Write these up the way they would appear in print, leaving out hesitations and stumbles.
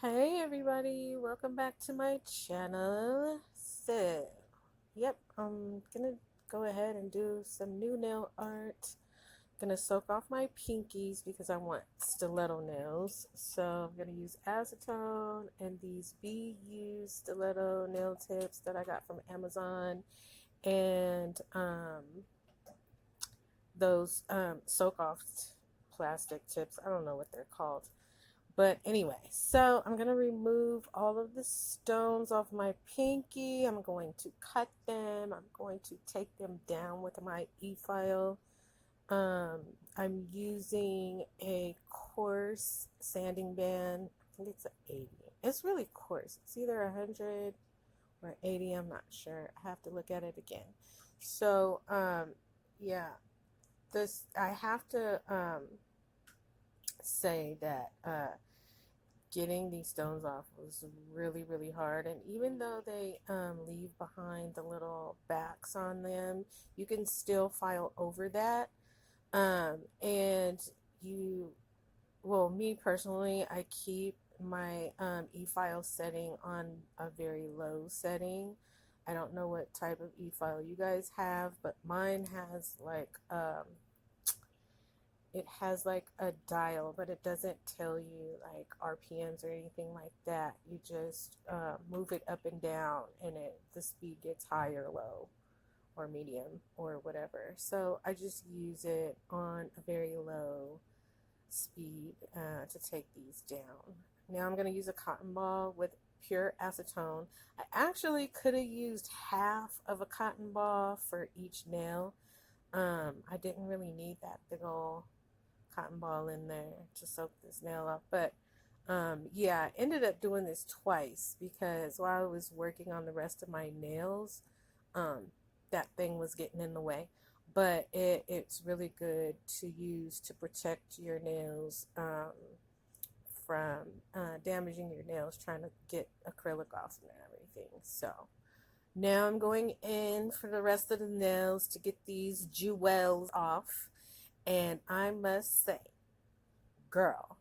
Hey everybody, welcome back to my channel. Yep, I'm gonna go ahead and do some new nail art. Gonna soak off my pinkies because I want stiletto nails. So I'm gonna use acetone and these BeYou stiletto nail tips that I got from Amazon, and those soak off plastic tips. I don't know what they're called. But anyway, so I'm going to remove all of the stones off my pinky. I'm going to cut them. I'm going to take them down with my e-file. Um, I'm using a coarse sanding band. I think it's an 80. It's really coarse. It's either 100 or 80. I'm not sure. I have to look at it again. So, yeah, this I have to say that getting these stones off was really, really hard. And even though they leave behind the little backs on them, you can still file over that. And you, well, me personally, I keep my e-file setting on a very low setting. I don't know what type of e-file you guys have, but mine has like it has like a dial, but it doesn't tell you like RPMs or anything like that. You just move it up and down, and the speed gets high or low or medium or whatever. So I just use it on a very low speed to take these down. Now I'm going to use a cotton ball with pure acetone. I actually could have used half of a cotton ball for each nail. I didn't really need that big old cotton ball in there to soak this nail up. But yeah, I ended up doing this twice because while I was working on the rest of my nails, um, that thing was getting in the way. But it's really good to use to protect your nails from damaging your nails trying to get acrylic off and everything. So now I'm going in for the rest of the nails to get these jewels off. And I must say, girl,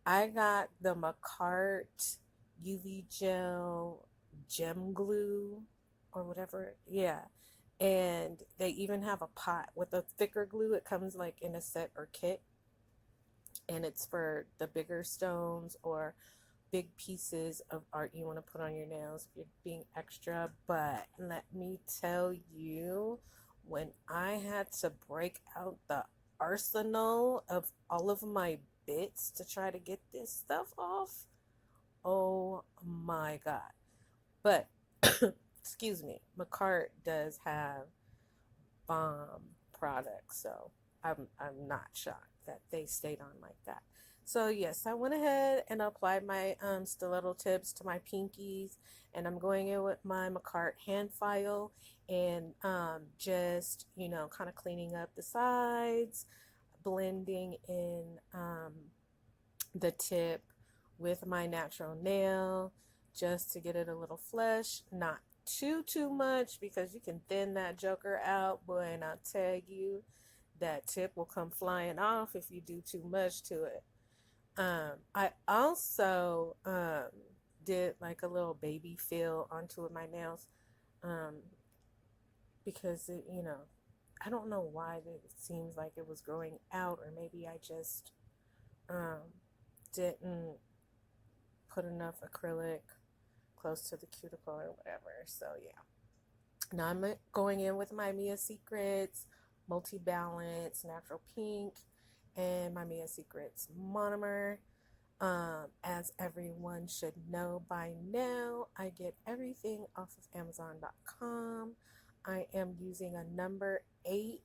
I got the Macart UV gel gem glue or whatever. Yeah. And they even have a pot with a thicker glue. It comes like in a set or kit. And it's for the bigger stones or big pieces of art you want to put on your nails if you're being extra. But let me tell you, when I had to break out the arsenal of all of my bits to try to get this stuff off, oh my god. But excuse me, McCart does have bomb products, so I'm not shocked that they stayed on like that. So yes, I went ahead and applied my stiletto tips to my pinkies, and I'm going in with my McCart hand file and just kind of cleaning up the sides, blending in the tip with my natural nail just to get it a little flush, not too much because you can thin that joker out, boy, and I'll tell you that tip will come flying off if you do too much to it. I also did like a little baby fill onto my nails um, because I don't know why it seems like it was growing out, or maybe I just um, didn't put enough acrylic close to the cuticle or whatever. So yeah. Now I'm going in with my Mia Secrets Multibalance Natural Pink and my Mia Secrets Monomer. As everyone should know by now, I get everything off of Amazon.com. I am using a number 8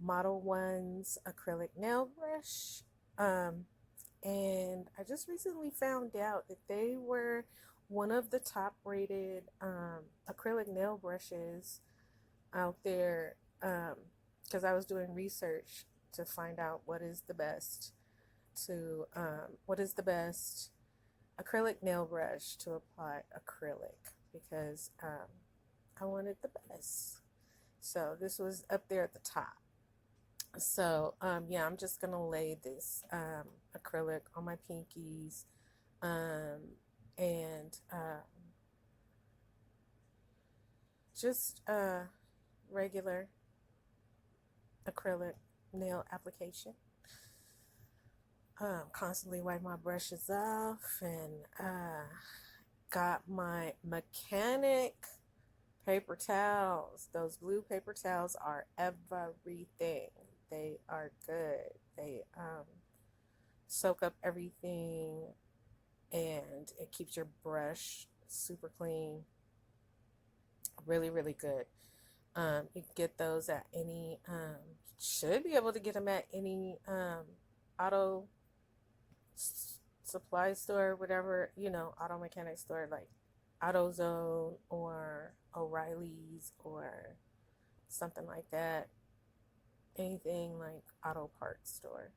Modelones acrylic nail brush. And I just recently found out that they were one of the top rated acrylic nail brushes out there, because I was doing research to find out what is the best acrylic nail brush to apply acrylic, because I wanted the best. So this was up there at the top. So yeah, I'm just gonna lay this acrylic on my pinkies, And just regular acrylic nail application. Constantly wipe my brushes off, and got my mechanic paper towels. Those blue paper towels are everything. They are good. They soak up everything, and it keeps your brush super clean. Really, really good. You can get those at any, should be able to get them at any auto supply store, whatever, auto mechanic store like AutoZone or O'Reilly's or something like that. Anything like auto parts store.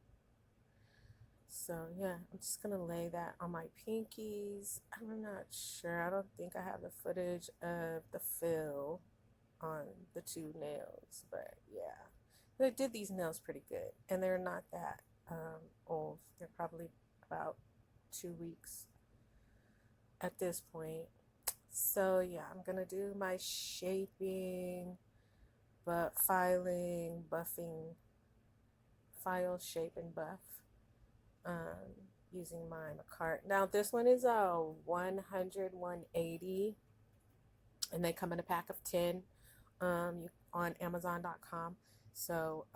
So yeah, I'm just gonna lay that on my pinkies. I'm not sure. I don't think I have the footage of the fill on the two nails, but yeah. But I did these nails pretty good, and they're not that old. They're probably about 2 weeks at this point. So yeah, I'm gonna do my shaping, but filing, buffing, file, shape, and buff, using my cart. Now this one is a 100, 180, and they come in a pack of 10 on Amazon.com. So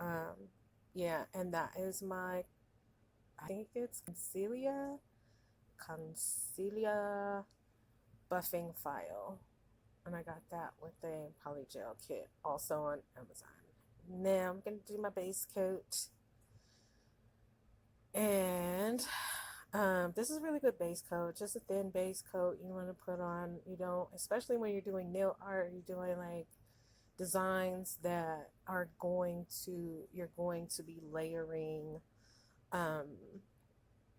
yeah, and that is my, I think it's Concealia buffing file, and I got that with a polygel kit also on Amazon. Now I'm gonna do my base coat, and this is a really good base coat, just a thin base coat you want to put on. You don't, especially when you're doing nail art, you're doing like designs that are you're going to be layering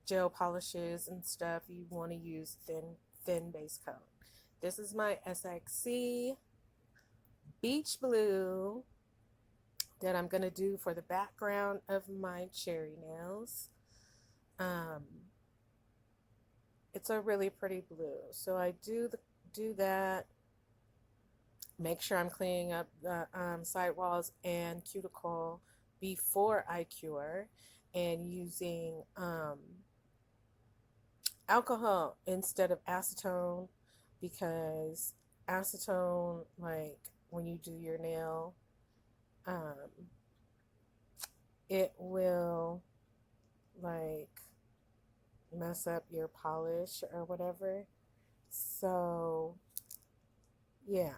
gel polishes and stuff. You want to use thin base coat. This is my SXC Beach Blue that I'm going to do for the background of my cherry nails. It's a really pretty blue. So I do that. Make sure I'm cleaning up the sidewalls and cuticle before I cure, and using alcohol instead of acetone, because acetone, like when you do your nail, it will like mess up your polish or whatever. So yeah,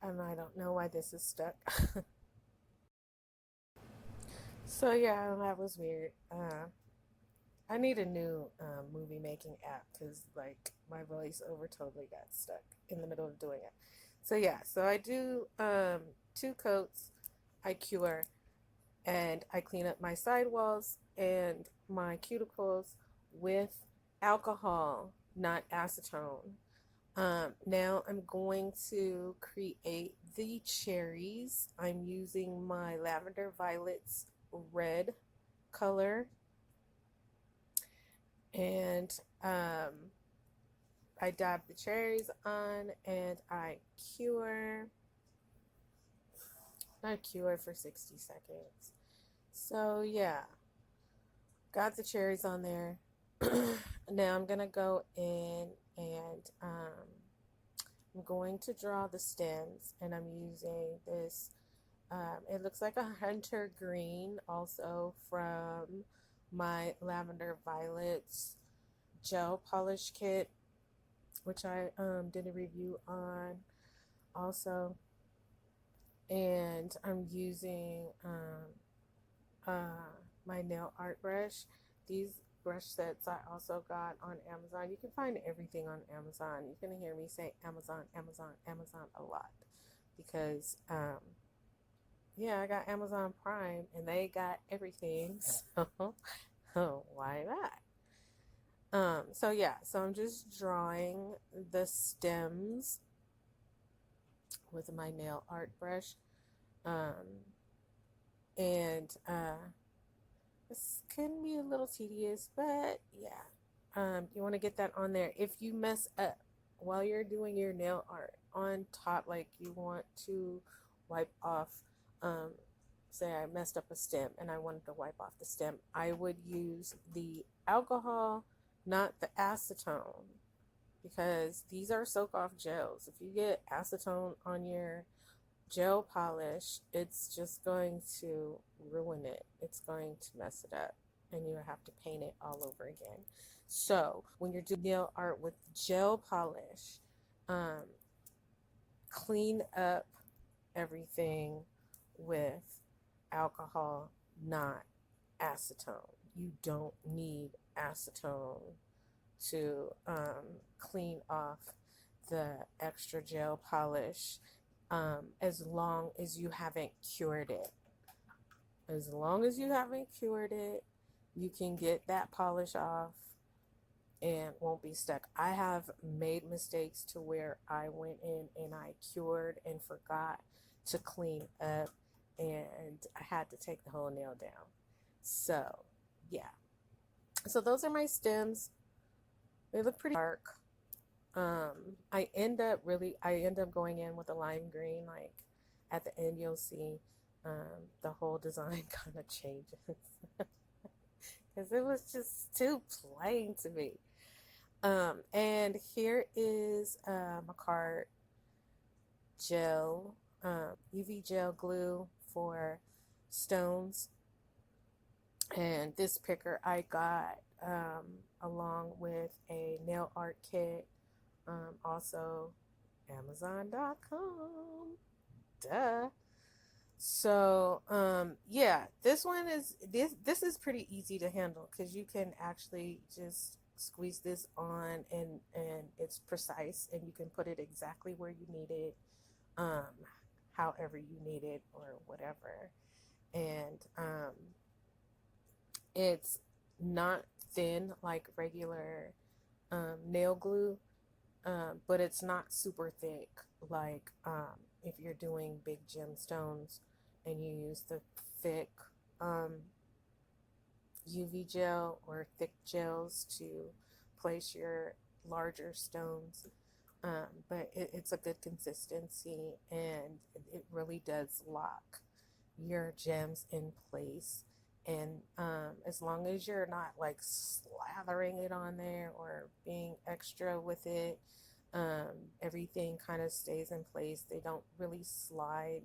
and I don't know why this is stuck. So yeah, that was weird. I need a new movie making app, because like my voiceover totally got stuck in the middle of doing it. So yeah, so I do 2 coats, I cure, and I clean up my sidewalls and my cuticles with alcohol, not acetone. Now I'm going to create the cherries. I'm using my Lavender Violets red color, and I dab the cherries on, and I cure. I cure for 60 seconds. So yeah, got the cherries on there. Now I'm gonna go in, and I'm going to draw the stems, and I'm using this. It looks like a hunter green, also from my Lavender Violets gel polish kit, which I did a review on also. And I'm using my nail art brush. These brush sets I also got on Amazon. You can find everything on Amazon. You can hear me say Amazon, Amazon, Amazon a lot, because yeah, I got Amazon Prime and they got everything. So why not? So yeah, so I'm just drawing the stems with my nail art brush. And this can be a little tedious, but yeah, You want to get that on there. If you mess up while you're doing your nail art on top, like you want to wipe off, um, say I messed up a stem and I wanted to wipe off the stem, I would use the alcohol, not the acetone, because these are soak off gels. If you get acetone on your gel polish, it's just going to ruin it. It's going to mess it up and you have to paint it all over again. So when you're doing nail art with gel polish, um, clean up everything with alcohol, not acetone. You don't need acetone to clean off the extra gel polish, as long as you haven't cured it. As long as you haven't cured it, you can get that polish off and won't be stuck. I have made mistakes to where I went in and I cured and forgot to clean up, and I had to take the whole nail down. So, yeah. So those are my stems. They look pretty dark. I end up going in with a lime green. Like at the end, you'll see the whole design kind of changes because it was just too plain to me. And here is my card gel, UV gel glue for stones. And this picker I got along with a nail art kit, also Amazon.com. Duh. So yeah, this is pretty easy to handle because you can actually just squeeze this on and it's precise and you can put it exactly where you need it, however you need it or whatever. And it's not thin like regular nail glue, but it's not super thick like if you're doing big gemstones and you use the thick UV gel or thick gels to place your larger stones. But it's a good consistency and it really does lock your gems in place. And as long as you're not like slathering it on there or being extra with it, everything kind of stays in place. They don't really slide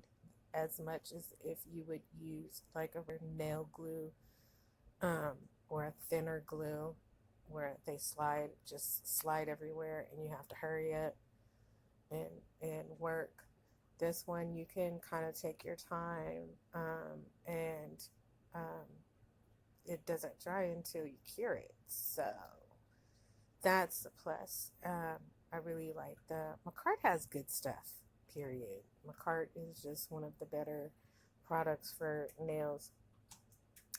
as much as if you would use like a nail glue, or a thinner glue where they just slide everywhere and you have to hurry up and work. This one you can kind of take your time, and um, it doesn't dry until you cure it. So that's a plus. I really like Macart has good stuff, period. Macart is just one of the better products for nails.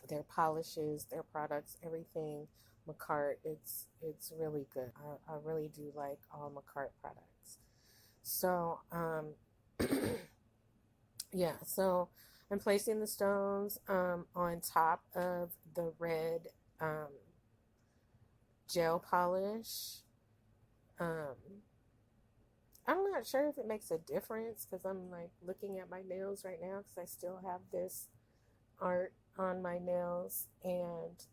Their polishes, their products, everything. Macart, it's really good. I really do like all Macart products. So yeah, so I'm placing the stones on top of the red gel polish. Um, I'm not sure if it makes a difference because I'm like looking at my nails right now because I still have this art on my nails, and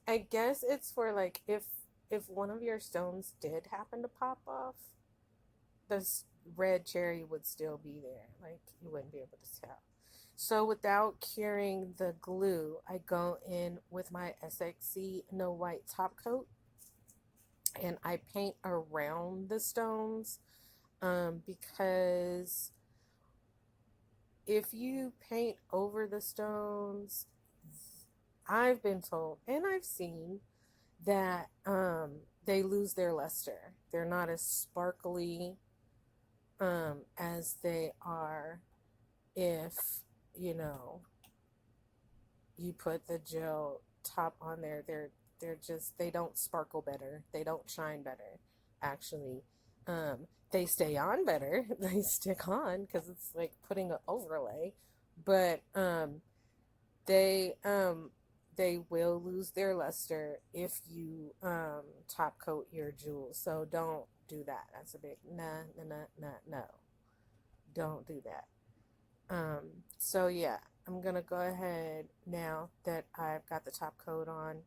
I guess it's for like if one of your stones did happen to pop off, this red cherry would still be there. Like you wouldn't be able to tell. So without curing the glue, I go in with my SXC No White top coat and I paint around the stones, because if you paint over the stones, I've been told and I've seen that they lose their luster. They're not as sparkly as they are if, you know, you put the gel top on there. They don't sparkle better. They don't shine better, actually. They stay on better. They stick on because it's like putting an overlay. But they they will lose their luster if you top coat your jewels. So don't do that. That's a big no. Don't do that. So yeah, I'm gonna go ahead now that I've got the top coat on.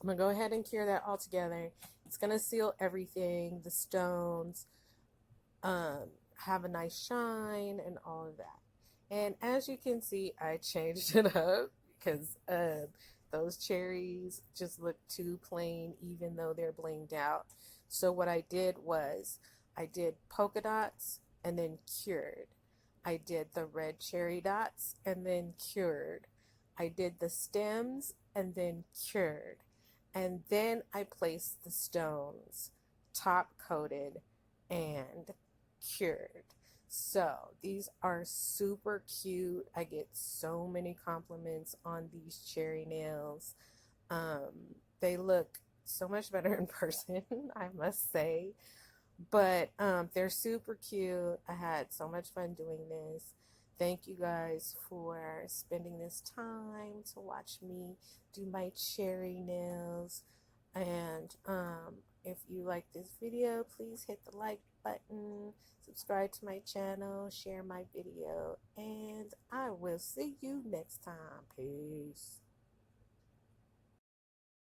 I'm gonna go ahead and cure that all together. It's gonna seal everything, the stones, um, have a nice shine and all of that. And as you can see, I changed it up because those cherries just look too plain even though they're blinged out. So what I did was I did polka dots and then cured. I did the red cherry dots and then cured. I did the stems and then cured. And then I placed the stones, top coated and cured. So these are super cute. I get so many compliments on these cherry nails. They look so much better in person, I must say. But they're super cute. I had so much fun doing this. Thank you guys for spending this time to watch me do my cherry nails. And if you like this video, please hit the like button, subscribe to my channel, share my video, and I will see you next time. Peace.